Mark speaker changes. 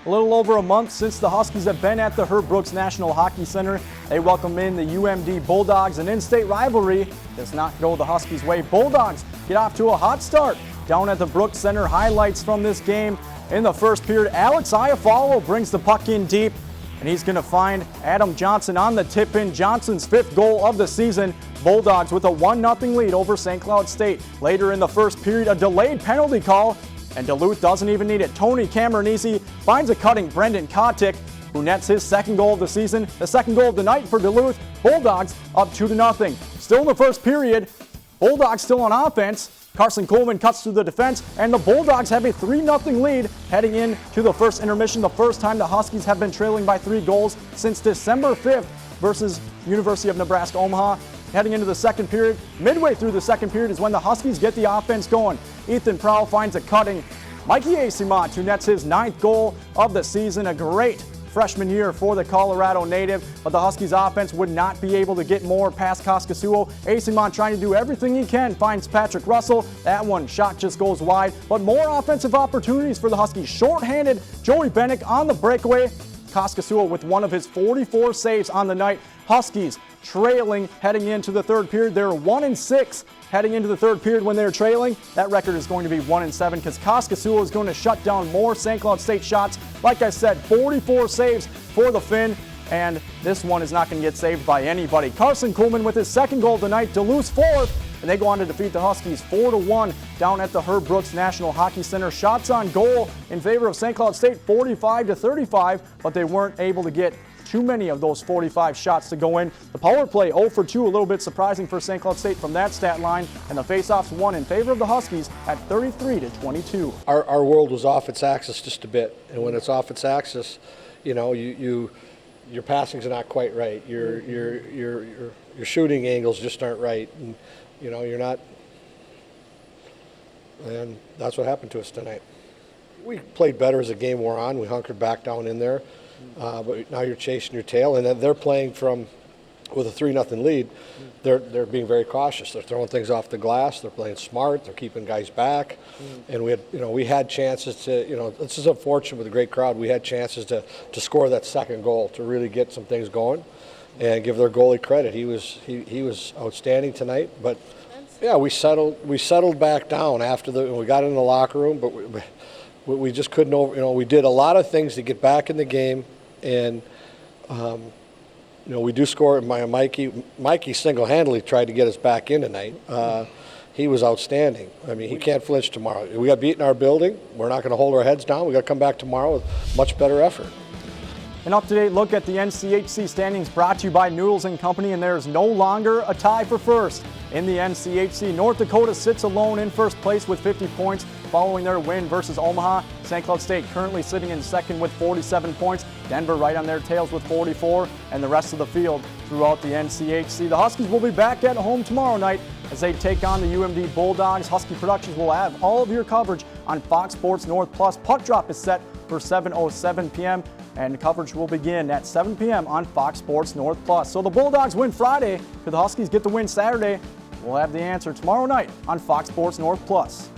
Speaker 1: A little over a month since the Huskies have been at the Herb Brooks National Hockey Center. They welcome in the UMD Bulldogs. An in-state rivalry does not go the Huskies' way. Bulldogs get off to a hot start down at the Brooks Center. Highlights from this game. In the first period, Alex Iafallo brings the puck in deep, and he's going to find Adam Johnson on the tip-in. Johnson's 5th goal of the season. Bulldogs with a 1-0 lead over St. Cloud State. Later in the first period, a delayed penalty call, and Duluth doesn't even need it. Tony Cameronese finds a cutting Brendan Kotick, who nets his 2nd goal of the season, the 2nd goal of the night for Duluth. Bulldogs up 2-0. Still in the first period, Bulldogs still on offense. Carson Coleman cuts through the defense, and the Bulldogs have a 3-0 lead heading into the first intermission. The first time the Huskies have been trailing by 3 goals since December 5th versus University of Nebraska-Omaha. Heading into the second period, midway through the second period is when the Huskies get the offense going. Ethan Prowl finds a cutting Mikey Asimont, who nets his 9th goal of the season. A great freshman year for the Colorado native, but the Huskies offense would not be able to get more past Kaskasuo. Asimont trying to do everything he can, finds Patrick Russell. That one shot just goes wide, but more offensive opportunities for the Huskies. Short-handed Joey Bennick on the breakaway. Kaskasuo with one of his 44 saves on the night. Huskies trailing heading into the third period. They're 1-6 heading into the third period when they're trailing. That record is going to be 1-7 because Kaskasuo is going to shut down more St. Cloud State shots. Like I said, 44 saves for the Finn, and this one is not going to get saved by anybody. Carson Coleman with his 2nd goal of the night. Duluth's 4th, and they go on to defeat the Huskies 4-1 down at the Herb Brooks National Hockey Center. Shots on goal in favor of St. Cloud State, 45-35, but they weren't able to get too many of those 45 shots to go in. The power play 0 for 2, a little bit surprising for St. Cloud State from that stat line, and the faceoffs won in favor of the Huskies at 33-22.
Speaker 2: Our world was off its axis just a bit, and when it's off its axis, you know, your passings are not quite right. Your shooting angles just aren't right, and you know you're not. And that's what happened to us tonight. We played better as the game wore on. We hunkered back down in there. But now you're chasing your tail, and then they're playing with a 3-0 lead. They're being very cautious. They're throwing things off the glass. They're playing smart. They're keeping guys back. And we had chances to, this is unfortunate with a great crowd. We had chances to score that 2nd goal to really get some things going, and give their goalie credit. He was outstanding tonight. But yeah, we settled back down after we got in the locker room, but we just couldn't we did a lot of things to get back in the game, and we do score. Mikey single-handedly tried to get us back in tonight. He was outstanding. I mean, he can't flinch tomorrow. We got beat in our building. We're not going to hold our heads down. We got to come back tomorrow with much better effort.
Speaker 1: An up-to-date look at the NCHC standings brought to you by Noodles & Company, and there's no longer a tie for first. In the NCHC, North Dakota sits alone in first place with 50 points following their win versus Omaha. St. Cloud State currently sitting in second with 47 points. Denver right on their tails with 44, and the rest of the field throughout the NCHC. The Huskies will be back at home tomorrow night as they take on the UMD Bulldogs. Husky Productions will have all of your coverage on Fox Sports North Plus. Puck drop is set for 7:07 p.m. and coverage will begin at 7 p.m. on Fox Sports North Plus. So the Bulldogs win Friday. Could the Huskies get the win Saturday? We'll have the answer tomorrow night on Fox Sports North Plus.